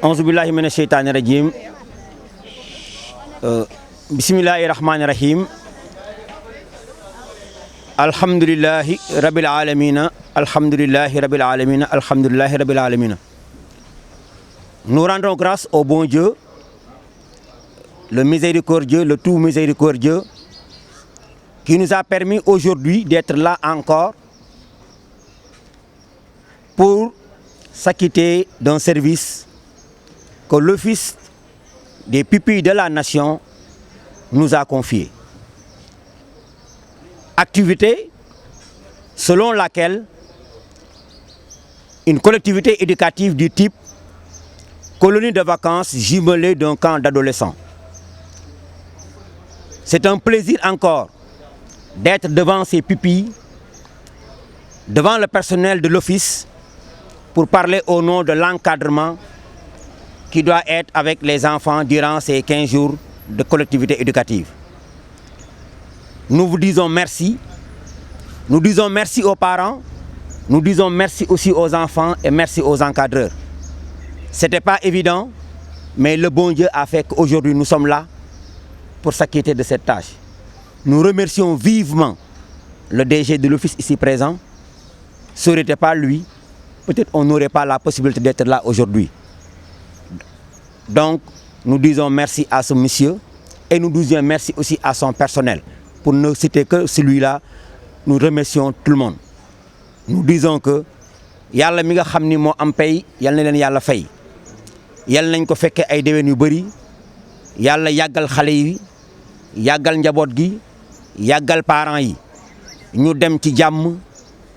auzu billahi mina sheytaani rajim bismillahi rahmaani rahim alhamdulillahi rabbil alamina alhamdulillahi rabbil alamina alhamdulillahi rabbil alamina. Nous rendons grâce au bon Dieu, le miséricordieux, le tout miséricordieux, qui nous a permis aujourd'hui d'être là encore pour s'acquitter d'un service que l'Office des pupilles de la nation nous a confié. Activité selon laquelle une collectivité éducative du type colonie de vacances jumelée d'un camp d'adolescents. C'est un plaisir encore d'être devant ces pupilles, devant le personnel de l'office, pour parler au nom de l'encadrement qui doit être avec les enfants durant ces 15 jours de collectivité éducative. Nous vous disons merci. Nous disons merci aux parents. Nous disons merci aussi aux enfants et merci aux encadreurs. Ce n'était pas évident, mais le bon Dieu a fait qu'aujourd'hui nous sommes là pour s'acquitter de cette tâche. Nous remercions vivement le DG de l'office ici présent. Ce n'était pas lui, peut-être on n'aurait pas la possibilité d'être là aujourd'hui. Donc, nous disons merci à ce monsieur et nous disons merci aussi à son personnel. Pour ne citer que celui-là, nous remercions tout le monde. Nous disons que Yalla mi nga xamni mo am pay yal na len Yalla fay. Yal nañ ko fekke ay déwén yu bari. Yalla yagal xalé yi, yagal njabot gi, yagal parents yi. Ñu dem ci jamm,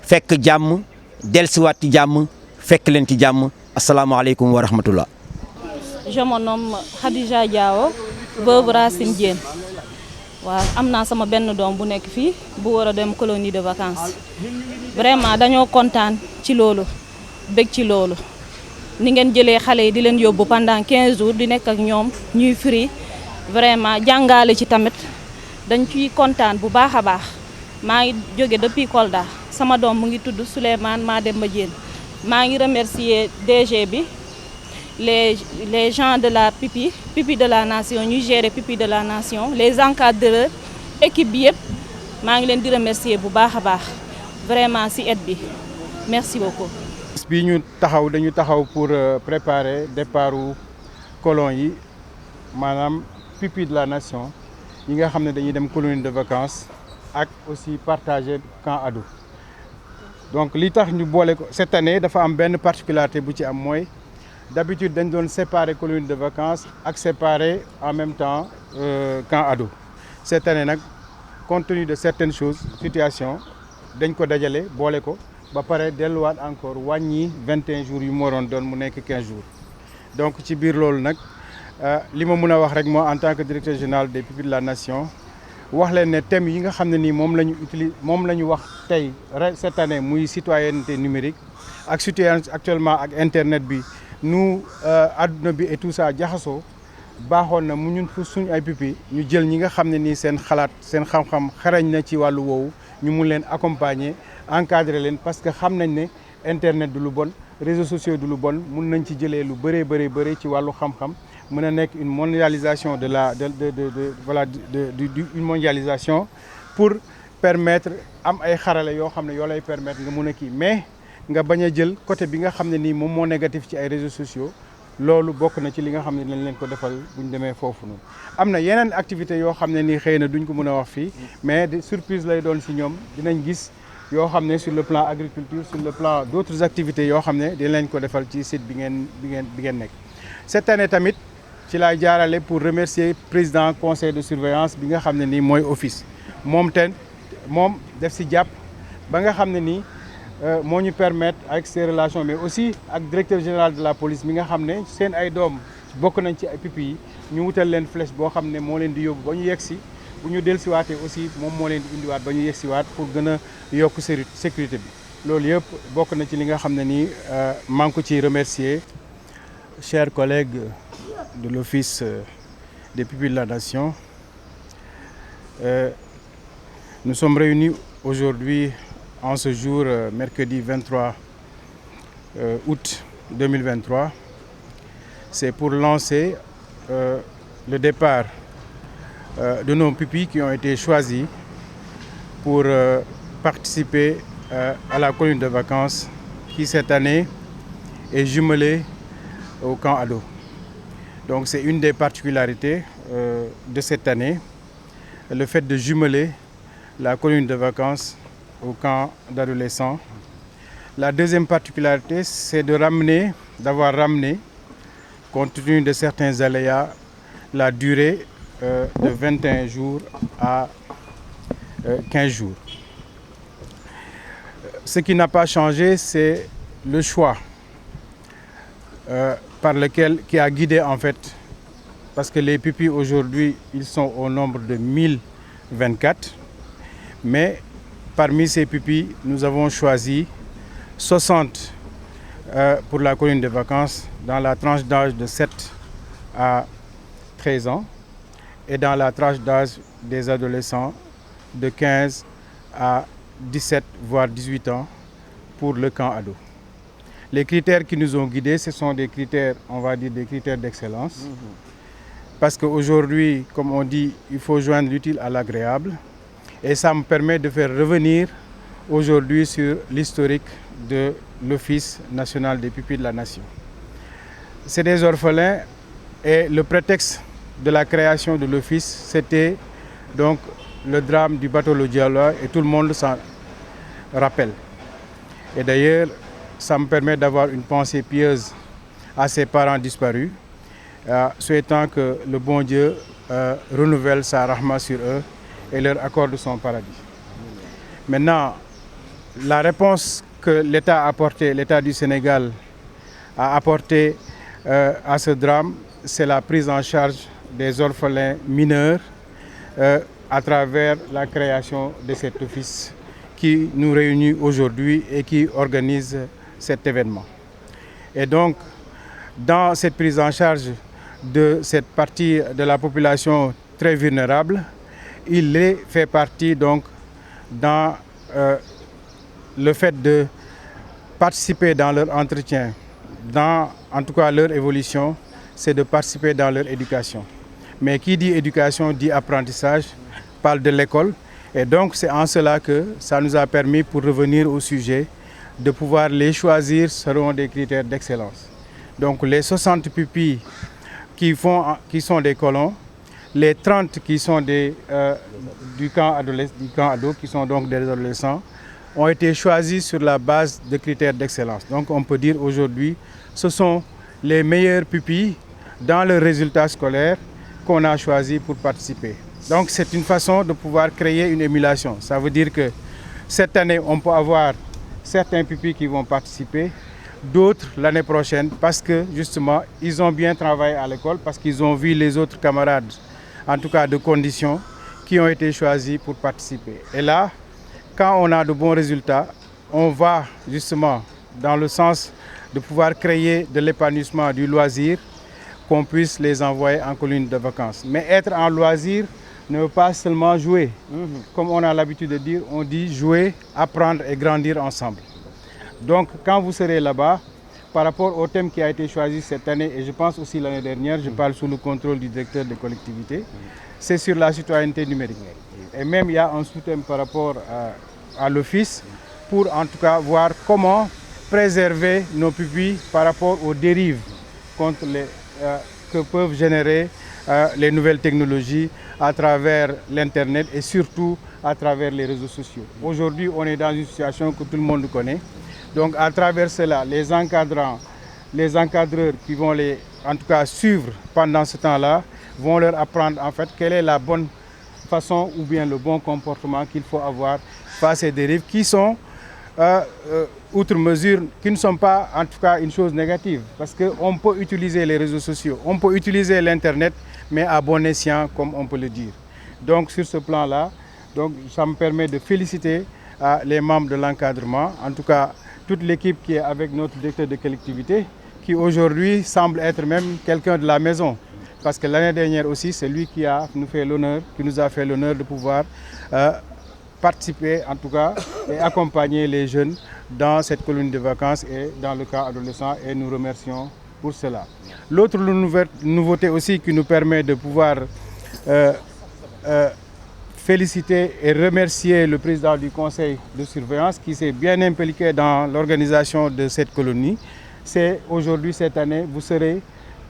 fekk jamm, delsiwaat ci jamm, fekk len ci jamm. Assalamu alaykum wa rahmatullah. Je me nomme Khadija Diawo, veuve Racine Diène. Waaw amna sama benn doom bu nekk fi bu wara dem colonie de vacances. Vraiment dañoo kontaan ci loolu, bég ci loolu. Ni ngeen jëlee xale yi di leen yóbbu pendant 15 jours di nekk ak ñoom ñuy free. Vraiment jàngale ci tamit dañ ciy kontaan bu baax a baax. Maa ngi jóge depuis Kolda. Sama doom mu ngi tudd Souleymane Mademba Diène. Maa ngi remercier DG bi. Les gens de la pupille de la nation, nous gérons pupille de la nation, les encadreurs, l'équipe bi yépp, maa ngi leen di remercier bu baax a baax vraiment ci aide bi. Merci beaucoup. Bi ñu taxaw dañu taxaw pour préparer départu colon yi manam pupille de la nation yi nga xamné dañuy dem colonie de vacances ak aussi partager camp ado. Donc li tax ñu bolé ko cette année dafa am benn particularité bu ci am moy d'habitude dañ doon séparer colonie de vacances ak séparer en même temps camp ado. Cette année nak compte tenu de certaines choses situations dañ ko dajalé bolé ko ba paré delluwaat encore wàññi 21 jours yu mo waroon doon mu nekk 15 jours. Donc ci biir loolu nag li ma mën a wax rek moo en tant que directeur général des pupilles de la nation wax leen ne thème yi nga xam ne nii moom la ñu wax tey cette année muy citoyenneté numérique ak situation actuellement ak internet bi nu àdduna bi et tout ça jaxasoo baaxoon na mu ñun fu suñu ay pupilles ñu jël ñi nga xam ne nii seen xalaat seen xam-xam xarañ na ci wàllu woowu ñu mun leen accompagner encadrer leen parce que xam nañ ne internet du lu bon réseaux sociaux du lu bon mun nañ ci jëlee lu bëree ci wàllu xam-xam mën a nekk une mondialisation une mondialisation pour permettre am ay xarale yoo xam ne yoo lay permettre nga mun a kii mais nga bañ a jël côté bi nga xam ne nii moom moo négatif ci ay réseaux sociaux loolu bokk na ci li nga xam ne lañ leen ko defal bu ñu demee foofu noonu. am na yeneen activités yoo xam ne nii xëy na duñ ko mën a wax fii mais surprise lay doon si ñoom dinañ gis yoo xam ne sur le plan agriculture sur le plan d'autres activités yoo xam ne dinañ leen ko defal ci site bi ngeen nekk. Cette année tamit ci laay jaarale pour remercier président conseil de surveillance bi nga xam ne nii mooy office moom def si jàpp ba nga xam ne nii moo ñu permettre avec ses relations mais aussi ak directeur général de la police mi nga xam ne seen ay doom bokk nañ ci ay pupilles yi ñu wutal leen flèche boo xam ne moo leen di yóbbu ba ñu yegg si bu ñu dellusiwaatee aussi moom moo leen di indiwaat ba ñu yegsiwaat pour gën a yokk sécurité bi loolu yëpp bokk na ci li nga xam ne nii maa ngi ko ciy remercier. Chers collègues de l'Office des pupilles de la nation, nous sommes réunis aujourd'hui en ce jour, mercredi 23 août 2023, c'est pour lancer le départ de nos pupilles qui ont été choisis pour participer à la colonie de vacances qui cette année est jumelée au camp ado. Donc c'est une des particularités de cette année, le fait de jumeler la colonie de vacances au camp d'adolescents. La deuxième particularité, c'est d'avoir ramené, compte tenu de certains aléas, la durée de 21 jours à 15 jours. Ce qui n'a pas changé, c'est le choix qui a guidé en fait, parce que les pupilles aujourd'hui, ils sont au nombre de 1024, mais parmi ces pupilles, nous avons choisi 60 pour la colonie de vacances dans la tranche d'âge de 7 à 13 ans et dans la tranche d'âge des adolescents de 15 à 17 voire 18 ans pour le camp ado. Les critères qui nous ont guidés, ce sont des critères, on va dire des critères d'excellence. Parce qu'aujourd'hui, comme on dit, il faut joindre l'utile à l'agréable. Et ça me permet de faire revenir aujourd'hui sur l'historique de l'Office national des pupilles de la nation. C'est des orphelins et le prétexte de la création de l'Office, c'était donc le drame du bateau Le Djaloor et tout le monde s'en rappelle. Et d'ailleurs, ça me permet d'avoir une pensée pieuse à ces parents disparus, souhaitant que le bon Dieu renouvelle sa rahma sur eux et leur accorde son paradis. Maintenant, la réponse que l'État a apportée, l'État du Sénégal a apporté à ce drame, c'est la prise en charge des orphelins mineurs à travers la création de cet office qui nous réunit aujourd'hui et qui organise cet événement. Et donc, dans cette prise en charge de cette partie de la population très vulnérable, il fait partie donc dans le fait de participer dans leur entretien, dans en tout cas leur évolution, c'est de participer dans leur éducation. Mais qui dit éducation dit apprentissage, parle de l'école. Et donc c'est en cela que ça nous a permis, pour revenir au sujet, de pouvoir les choisir selon des critères d'excellence. Donc les 60 pupilles qui sont des colons, les 30 qui sont du camp ado, qui sont donc des adolescents, ont été choisis sur la base de critères d'excellence. Donc on peut dire aujourd'hui, ce sont les meilleures pupilles dans le résultat scolaire qu'on a choisi pour participer. Donc c'est une façon de pouvoir créer une émulation. Ça veut dire que cette année, on peut avoir certains pupilles qui vont participer, d'autres l'année prochaine, parce que justement, ils ont bien travaillé à l'école, parce qu'ils ont vu les autres camarades, en tout cas de conditions, qui ont été choisis pour participer. Et là, quand on a de bons résultats, on va justement dans le sens de pouvoir créer de l'épanouissement du loisir, qu'on puisse les envoyer en colonie de vacances. Mais être en loisir ne veut pas seulement jouer. Comme on a l'habitude de dire, on dit jouer, apprendre et grandir ensemble. Donc quand vous serez là-bas, par rapport au thème qui a été choisi cette année, et je pense aussi l'année dernière, je parle sous le contrôle du directeur des collectivités, c'est sur la citoyenneté numérique. Et même il y a un sous-thème par rapport à l'office, pour en tout cas voir comment préserver nos pupilles par rapport aux dérives que peuvent générer les nouvelles technologies à travers l'Internet et surtout à travers les réseaux sociaux. Aujourd'hui, on est dans une situation que tout le monde connaît. Donc à travers cela, les encadreurs qui vont en tout cas suivre pendant ce temps-là, vont leur apprendre en fait quelle est la bonne façon ou bien le bon comportement qu'il faut avoir face à ces dérives qui sont outre mesure, qui ne sont pas en tout cas une chose négative, parce qu'on peut utiliser les réseaux sociaux, on peut utiliser l'Internet, mais à bon escient, comme on peut le dire. Donc sur ce plan-là, ça me permet de féliciter les membres de l'encadrement, en tout cas toute l'équipe qui est avec notre directeur de collectivité, qui aujourd'hui semble être même quelqu'un de la maison. Parce que l'année dernière aussi, c'est lui qui nous a fait l'honneur de pouvoir participer en tout cas et accompagner les jeunes dans cette colonie de vacances et dans le cas adolescent, et nous remercions pour cela. L'autre nouveauté aussi qui nous permet de pouvoir féliciter et remercier le président du conseil de surveillance qui s'est bien impliqué dans l'organisation de cette colonie, c'est aujourd'hui, cette année, vous serez,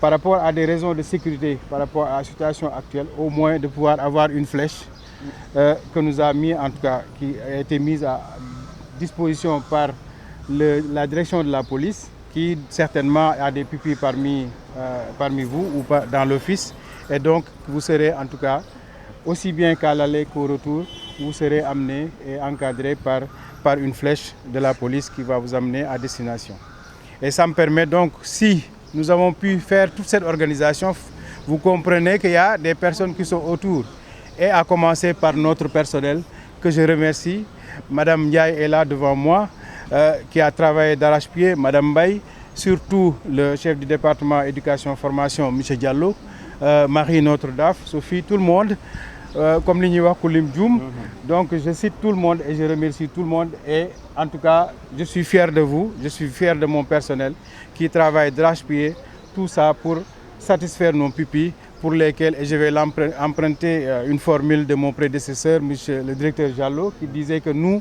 par rapport à des raisons de sécurité, par rapport à la situation actuelle, au moins de pouvoir avoir une flèche que nous a mis, en tout cas, qui a été mise à disposition par la direction de la police, qui certainement a des pupilles parmi vous ou dans l'office. Et donc, vous serez en tout cas, aussi bien qu'à l'aller qu'au retour, vous serez amené et encadré par une flèche de la police qui va vous amener à destination. Et ça me permet donc, si nous avons pu faire toute cette organisation, vous comprenez qu'il y a des personnes qui sont autour. Et à commencer par notre personnel, que je remercie. Madame Ndiaye est là devant moi, qui a travaillé d'arrache-pied, Madame Baye, surtout le chef du département éducation-formation, M. Diallo, Marie, notre DAF, Sophie, tout le monde, comme l'Igniwa Koulim Djoum. Donc je cite tout le monde et je remercie tout le monde. Et en tout cas, je suis fier de vous, je suis fier de mon personnel qui travaille d'arrache-pied, tout ça pour satisfaire nos pupilles, pour lesquels, et je vais emprunter une formule de mon prédécesseur, monsieur le directeur Diallo, qui disait que nous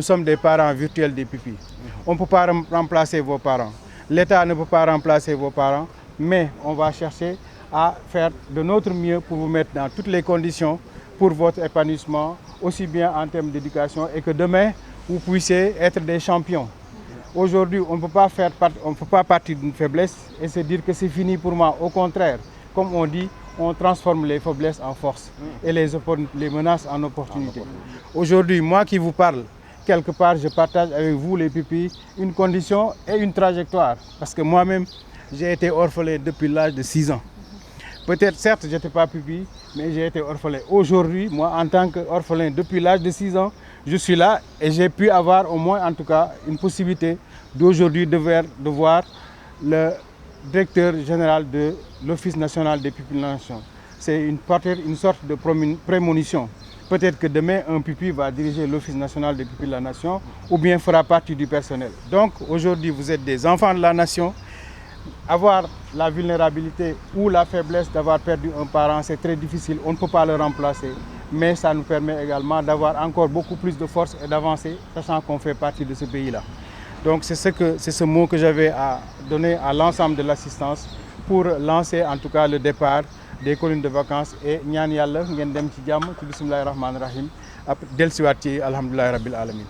sommes des parents virtuels des pupilles. On ne peut pas remplacer vos parents. L'État ne peut pas remplacer vos parents, mais on va chercher à faire de notre mieux pour vous mettre dans toutes les conditions pour votre épanouissement, aussi bien en termes d'éducation, et que demain, vous puissiez être des champions. Aujourd'hui, on ne peut pas partir d'une faiblesse et se dire que c'est fini pour moi. Au contraire, comme on dit, on transforme les faiblesses en force et les menaces en opportunités. Aujourd'hui, moi qui vous parle, quelque part, je partage avec vous, les pupilles, une condition et une trajectoire. Parce que moi-même, j'ai été orphelin depuis l'âge de 6 ans. Peut-être, certes, je n'étais pas pupille, mais j'ai été orphelin. Aujourd'hui, moi, en tant qu'orphelin, depuis l'âge de 6 ans, je suis là et j'ai pu avoir au moins, en tout cas, une possibilité d'aujourd'hui de voir le directeur général de l'Office national des pupilles de la nation. C'est une sorte de prémonition. Peut-être que demain, un pupille va diriger l'Office national des pupilles de la nation ou bien fera partie du personnel. Donc aujourd'hui, vous êtes des enfants de la nation. Avoir la vulnérabilité ou la faiblesse d'avoir perdu un parent, c'est très difficile. On ne peut pas le remplacer. Mais ça nous permet également d'avoir encore beaucoup plus de force et d'avancer, sachant qu'on fait partie de ce pays-là. Donc c'est ce mot que j'avais à donner à l'ensemble de l'assistance pour lancer en tout cas le départ des colonies de vacances et ñaan yàlla ngeen dem ci jàmm ci bismillahir rahmanir rahim dellusiwaat ci alhamdulillahi rabbil alamin.